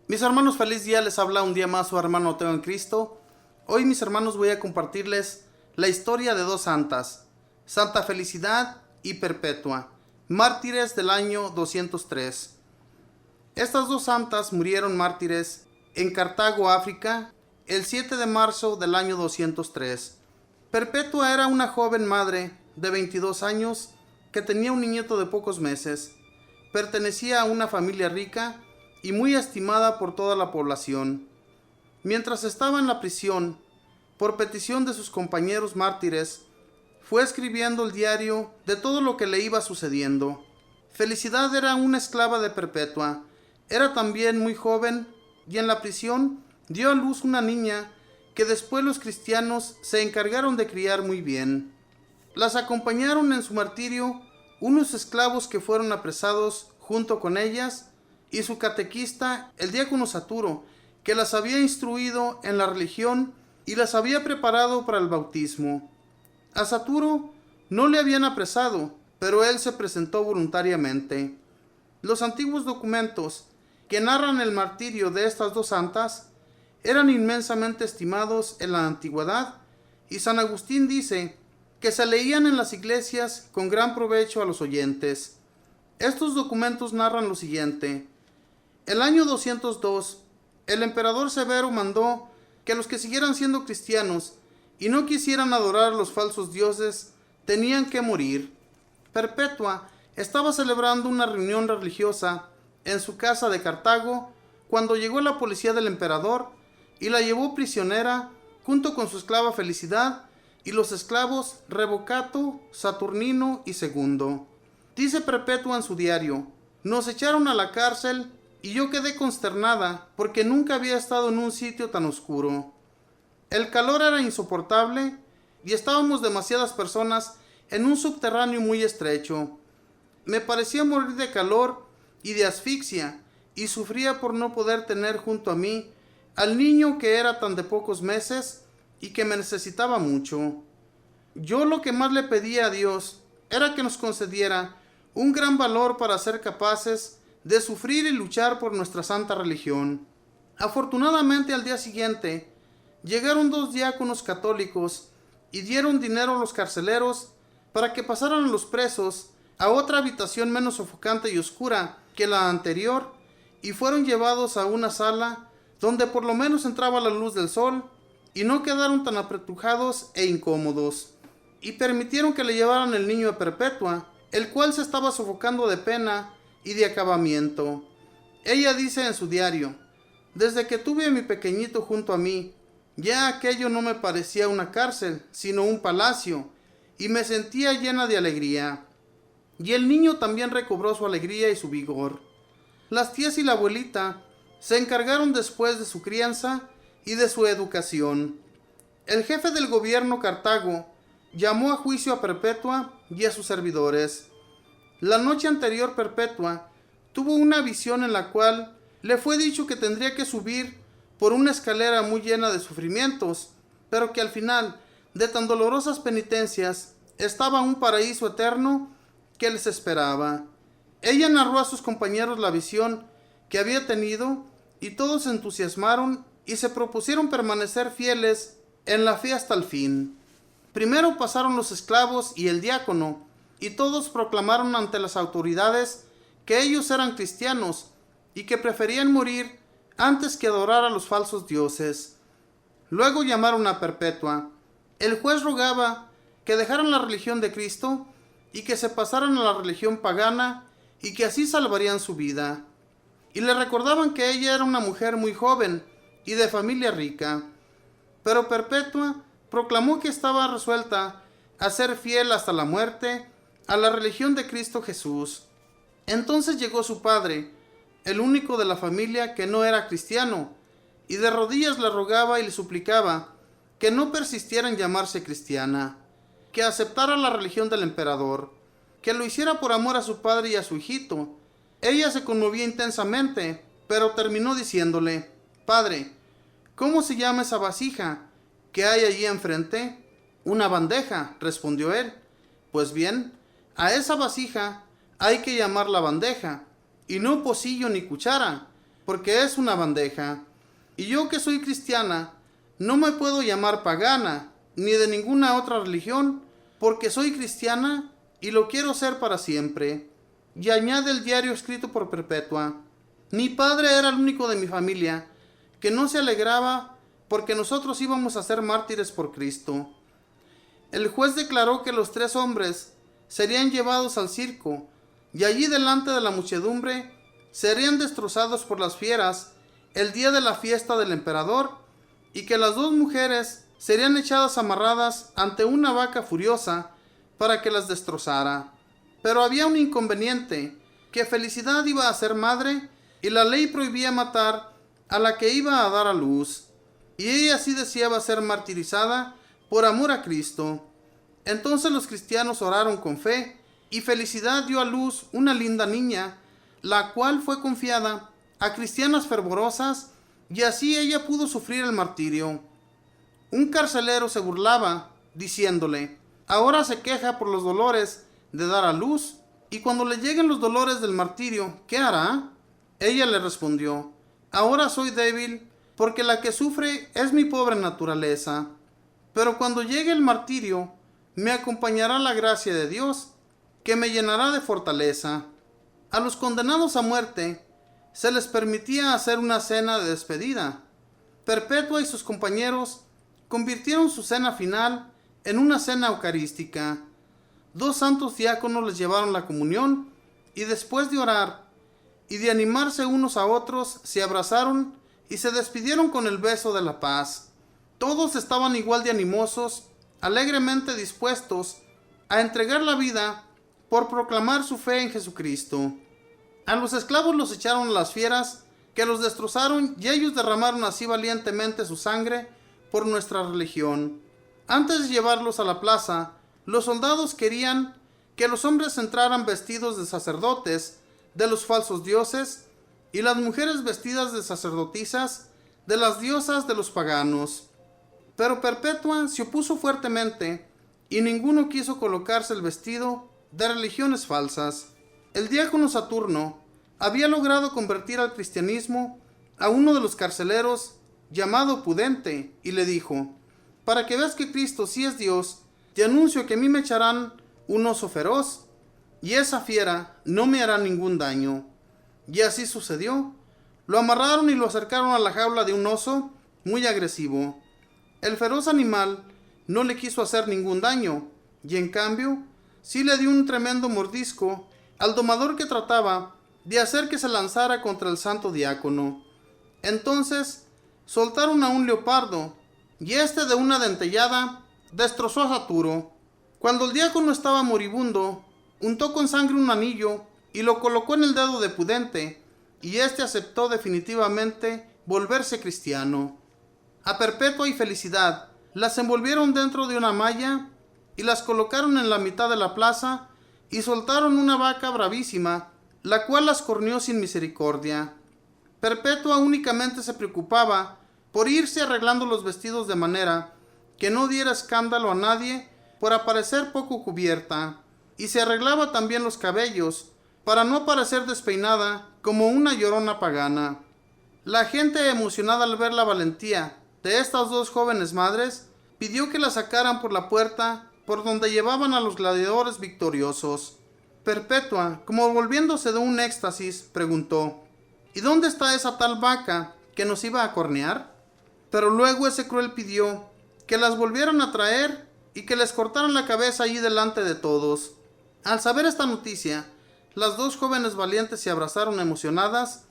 Mis hermanos, feliz día, les habla un día más su hermano Teo en Cristo. Hoy, mis hermanos, voy a compartirles la historia de dos santas, Santa Felicidad y Perpetua, mártires del año 203. Estas dos santas murieron mártires en Cartago, África, el 7 de marzo del año 203. Perpetua era una joven madre de 22 años que tenía un nieto de pocos meses. Pertenecía a una familia rica y muy estimada por toda la población. Mientras estaba en la prisión, por petición de sus compañeros mártires, fue escribiendo el diario de todo lo que le iba sucediendo. Felicidad era una esclava de Perpetua, era también muy joven y en la prisión dio a luz una niña que después los cristianos se encargaron de criar muy bien. Las acompañaron en su martirio unos esclavos que fueron apresados junto con ellas y su catequista, el diácono Saturo, que las había instruido en la religión y las había preparado para el bautismo. A Saturo no le habían apresado, pero él se presentó voluntariamente. Los antiguos documentos que narran el martirio de estas dos santas eran inmensamente estimados en la antigüedad, y San Agustín dice que se leían en las iglesias con gran provecho a los oyentes. Estos documentos narran lo siguiente. El año 202, el emperador Severo mandó que los que siguieran siendo cristianos y no quisieran adorar a los falsos dioses tenían que morir. Perpetua estaba celebrando una reunión religiosa en su casa de Cartago cuando llegó la policía del emperador y la llevó prisionera junto con su esclava Felicidad y los esclavos Revocato, Saturnino y Segundo. Dice Perpetua en su diario: nos echaron a la cárcel y yo quedé consternada porque nunca había estado en un sitio tan oscuro. El calor era insoportable y estábamos demasiadas personas en un subterráneo muy estrecho. Me parecía morir de calor y de asfixia y sufría por no poder tener junto a mí al niño que era tan de pocos meses y que me necesitaba mucho. Yo lo que más le pedía a Dios era que nos concediera un gran valor para ser capaces de sufrir y luchar por nuestra santa religión. Afortunadamente, al día siguiente llegaron dos diáconos católicos y dieron dinero a los carceleros para que pasaran a los presos a otra habitación menos sofocante y oscura que la anterior, y fueron llevados a una sala donde por lo menos entraba la luz del sol y no quedaron tan apretujados e incómodos, y permitieron que le llevaran el niño a Perpetua, el cual se estaba sofocando de pena y de acabamiento. Ella dice en su diario: desde que tuve a mi pequeñito junto a mí, ya aquello no me parecía una cárcel, sino un palacio, y me sentía llena de alegría. Y el niño también recobró su alegría y su vigor. Las tías y la abuelita se encargaron después de su crianza y de su educación. El jefe del gobierno Cartago llamó a juicio a Perpetua y a sus servidores. La noche anterior Perpetua tuvo una visión en la cual le fue dicho que tendría que subir por una escalera muy llena de sufrimientos, pero que al final de tan dolorosas penitencias estaba un paraíso eterno que les esperaba. Ella narró a sus compañeros la visión que había tenido y todos se entusiasmaron y se propusieron permanecer fieles en la fe hasta el fin. Primero pasaron los esclavos y el diácono, y todos proclamaron ante las autoridades que ellos eran cristianos y que preferían morir antes que adorar a los falsos dioses. Luego llamaron a Perpetua. El juez rogaba que dejaran la religión de Cristo y que se pasaran a la religión pagana y que así salvarían su vida. Y le recordaban que ella era una mujer muy joven y de familia rica. Pero Perpetua proclamó que estaba resuelta a ser fiel hasta la muerte a la religión de Cristo Jesús. Entonces llegó su padre, el único de la familia que no era cristiano, y de rodillas le rogaba y le suplicaba que no persistiera en llamarse cristiana, que aceptara la religión del emperador, que lo hiciera por amor a su padre y a su hijito. Ella se conmovía intensamente, pero terminó diciéndole: Padre, ¿cómo se llama esa vasija que hay allí enfrente? Una bandeja, respondió él. Pues bien, a esa vasija hay que llamarla bandeja, y no pocillo ni cuchara, porque es una bandeja. Y yo que soy cristiana, no me puedo llamar pagana, ni de ninguna otra religión, porque soy cristiana y lo quiero ser para siempre. Y añade el diario escrito por Perpetua: mi padre era el único de mi familia que no se alegraba porque nosotros íbamos a ser mártires por Cristo. El juez declaró que los 3 hombres serían llevados al circo, y allí delante de la muchedumbre serían destrozados por las fieras el día de la fiesta del emperador, y que las 2 mujeres serían echadas amarradas ante una vaca furiosa para que las destrozara. Pero había un inconveniente, que Felicidad iba a ser madre y la ley prohibía matar a la que iba a dar a luz, y ella sí deseaba ser martirizada por amor a Cristo. Entonces los cristianos oraron con fe, y Felicidad dio a luz una linda niña, la cual fue confiada a cristianas fervorosas, y así ella pudo sufrir el martirio. Un carcelero se burlaba, diciéndole: ahora se queja por los dolores de dar a luz, y cuando le lleguen los dolores del martirio, ¿qué hará? Ella le respondió: ahora soy débil, porque la que sufre es mi pobre naturaleza. Pero cuando llegue el martirio, me acompañará la gracia de Dios, que me llenará de fortaleza. A los condenados a muerte se les permitía hacer una cena de despedida. Perpetua y sus compañeros convirtieron su cena final en una cena eucarística. 2 santos diáconos les llevaron la comunión, y después de orar y de animarse unos a otros, se abrazaron y se despidieron con el beso de la paz. Todos estaban igual de animosos, alegremente dispuestos a entregar la vida por proclamar su fe en Jesucristo. A los esclavos los echaron a las fieras, que los destrozaron, y ellos derramaron así valientemente su sangre por nuestra religión. Antes de llevarlos a la plaza, los soldados querían que los hombres entraran vestidos de sacerdotes de los falsos dioses, y las mujeres vestidas de sacerdotisas de las diosas de los paganos. Pero Perpetua se opuso fuertemente, y ninguno quiso colocarse el vestido de religiones falsas. El diácono Saturno había logrado convertir al cristianismo a uno de los carceleros, llamado Pudente, y le dijo: para que veas que Cristo sí es Dios, te anuncio que a mí me echarán un oso feroz, y esa fiera no me hará ningún daño. Y así sucedió. Lo amarraron y lo acercaron a la jaula de un oso muy agresivo. El feroz animal no le quiso hacer ningún daño, y en cambio sí le dio un tremendo mordisco al domador, que trataba de hacer que se lanzara contra el santo diácono. Entonces soltaron a un leopardo, y este de una dentellada destrozó a Saturo. Cuando el diácono estaba moribundo, untó con sangre un anillo y lo colocó en el dedo de Pudente, y éste aceptó definitivamente volverse cristiano. A Perpetua y Felicidad las envolvieron dentro de una malla y las colocaron en la mitad de la plaza, y soltaron una vaca bravísima, la cual las corneó sin misericordia. Perpetua únicamente se preocupaba por irse arreglando los vestidos de manera que no diera escándalo a nadie por aparecer poco cubierta, y se arreglaba también los cabellos para no parecer despeinada como una llorona pagana. La gente, emocionada al ver la valentía de estas 2 jóvenes madres, pidió que la sacaran por la puerta por donde llevaban a los gladiadores victoriosos. Perpetua, como volviéndose de un éxtasis, preguntó: ¿y dónde está esa tal vaca que nos iba a cornear? Pero luego ese cruel pidió que las volvieran a traer y que les cortaran la cabeza allí delante de todos. Al saber esta noticia, las 2 jóvenes valientes se abrazaron emocionadas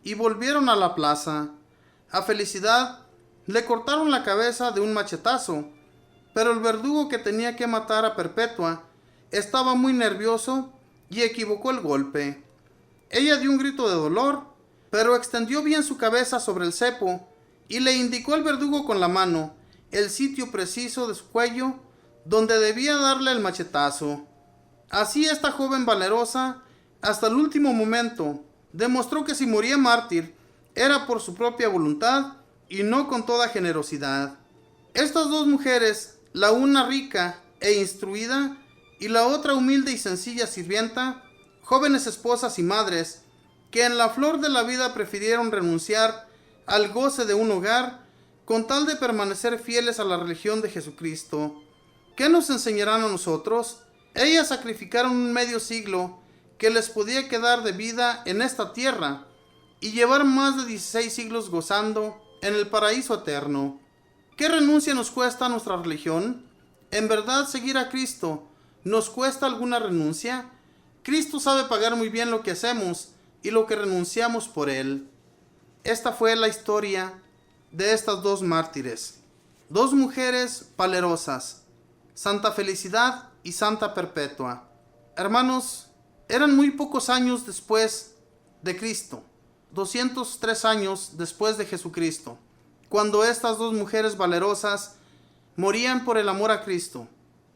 y volvieron a la plaza. A Felicidad le cortaron la cabeza de un machetazo, pero el verdugo que tenía que matar a Perpetua estaba muy nervioso y equivocó el golpe. Ella dio un grito de dolor, pero extendió bien su cabeza sobre el cepo y le indicó al verdugo con la mano el sitio preciso de su cuello donde debía darle el machetazo. Así esta joven valerosa, hasta el último momento, demostró que si moría mártir era por su propia voluntad y no con toda generosidad. Estas 2 mujeres, la una rica e instruida y la otra humilde y sencilla sirvienta, jóvenes esposas y madres, que en la flor de la vida prefirieron renunciar al goce de un hogar con tal de permanecer fieles a la religión de Jesucristo. ¿Qué nos enseñarán a nosotros? Ellas sacrificaron un medio siglo que les podía quedar de vida en esta tierra y llevar más de 16 siglos gozando en el paraíso eterno. ¿Qué renuncia nos cuesta nuestra religión? ¿En verdad seguir a Cristo nos cuesta alguna renuncia? Cristo sabe pagar muy bien lo que hacemos y lo que renunciamos por Él. Esta fue la historia de estas dos mártires, dos mujeres valerosas, Santa Felicidad y Santa Perpetua. Hermanos, eran muy pocos años después de Cristo, 203 años después de Jesucristo, cuando estas dos mujeres valerosas morían por el amor a Cristo.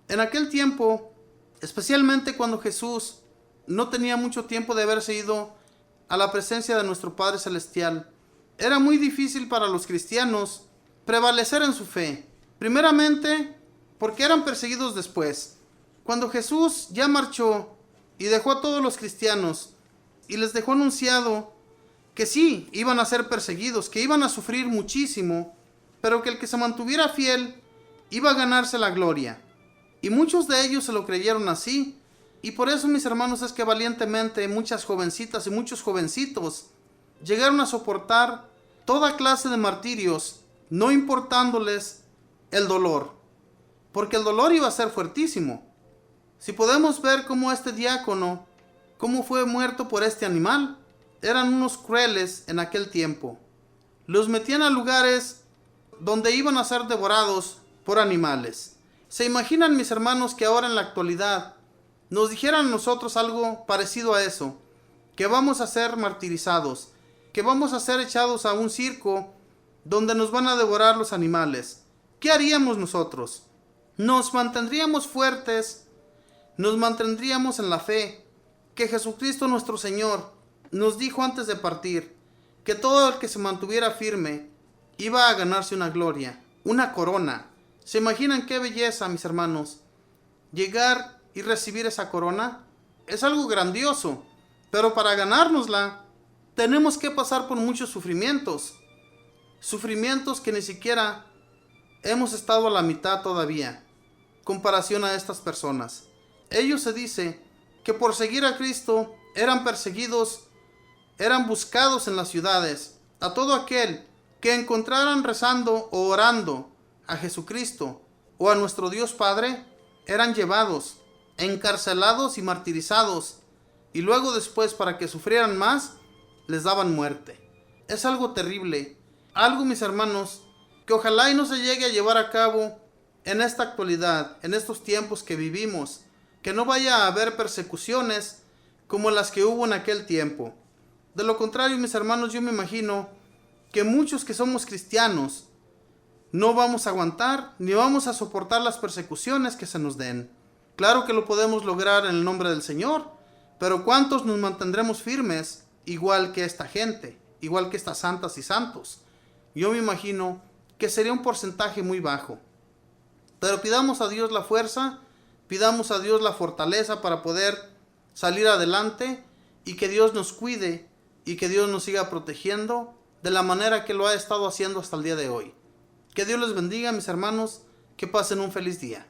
En aquel tiempo, especialmente cuando Jesús no tenía mucho tiempo de haberse ido a la presencia de nuestro Padre Celestial, era muy difícil para los cristianos prevalecer en su fe. Primeramente, porque eran perseguidos después. Cuando Jesús ya marchó y dejó a todos los cristianos y les dejó anunciado que sí, iban a ser perseguidos, que iban a sufrir muchísimo, pero que el que se mantuviera fiel iba a ganarse la gloria. Y muchos de ellos se lo creyeron así. Y por eso, mis hermanos, es que valientemente muchas jovencitas y muchos jovencitos llegaron a soportar toda clase de martirios, no importándoles el dolor, porque el dolor iba a ser fuertísimo. Si podemos ver cómo este diácono, cómo fue muerto por este animal, eran unos crueles en aquel tiempo. Los metían a lugares donde iban a ser devorados por animales. ¿Se imaginan, mis hermanos, que ahora en la actualidad nos dijeran a nosotros algo parecido a eso? Que vamos a ser martirizados, que vamos a ser echados a un circo donde nos van a devorar los animales. ¿Qué haríamos nosotros? Nos mantendríamos fuertes, nos mantendríamos en la fe, que Jesucristo nuestro Señor nos dijo antes de partir, que todo el que se mantuviera firme iba a ganarse una gloria, una corona. ¿Se imaginan qué belleza, mis hermanos? Llegar y recibir esa corona es algo grandioso, pero para ganárnosla tenemos que pasar por muchos sufrimientos, sufrimientos que ni siquiera hemos estado a la mitad todavía, comparación a estas personas. Ellos se dice que por seguir a Cristo eran perseguidos, eran buscados en las ciudades. A todo aquel que encontraran rezando o orando a Jesucristo o a nuestro Dios Padre, eran llevados, encarcelados y martirizados, y luego después, para que sufrieran más, les daban muerte. Es algo terrible, algo, mis hermanos, que ojalá y no se llegue a llevar a cabo en esta actualidad, en estos tiempos que vivimos, que no vaya a haber persecuciones como las que hubo en aquel tiempo. De lo contrario, mis hermanos, yo me imagino que muchos que somos cristianos no vamos a aguantar ni vamos a soportar las persecuciones que se nos den. Claro que lo podemos lograr en el nombre del Señor, pero ¿cuántos nos mantendremos firmes igual que esta gente, igual que estas santas y santos? Yo me imagino que sería un porcentaje muy bajo. Pero pidamos a Dios la fuerza, pidamos a Dios la fortaleza para poder salir adelante, y que Dios nos cuide y que Dios nos siga protegiendo de la manera que lo ha estado haciendo hasta el día de hoy. Que Dios les bendiga, mis hermanos, que pasen un feliz día.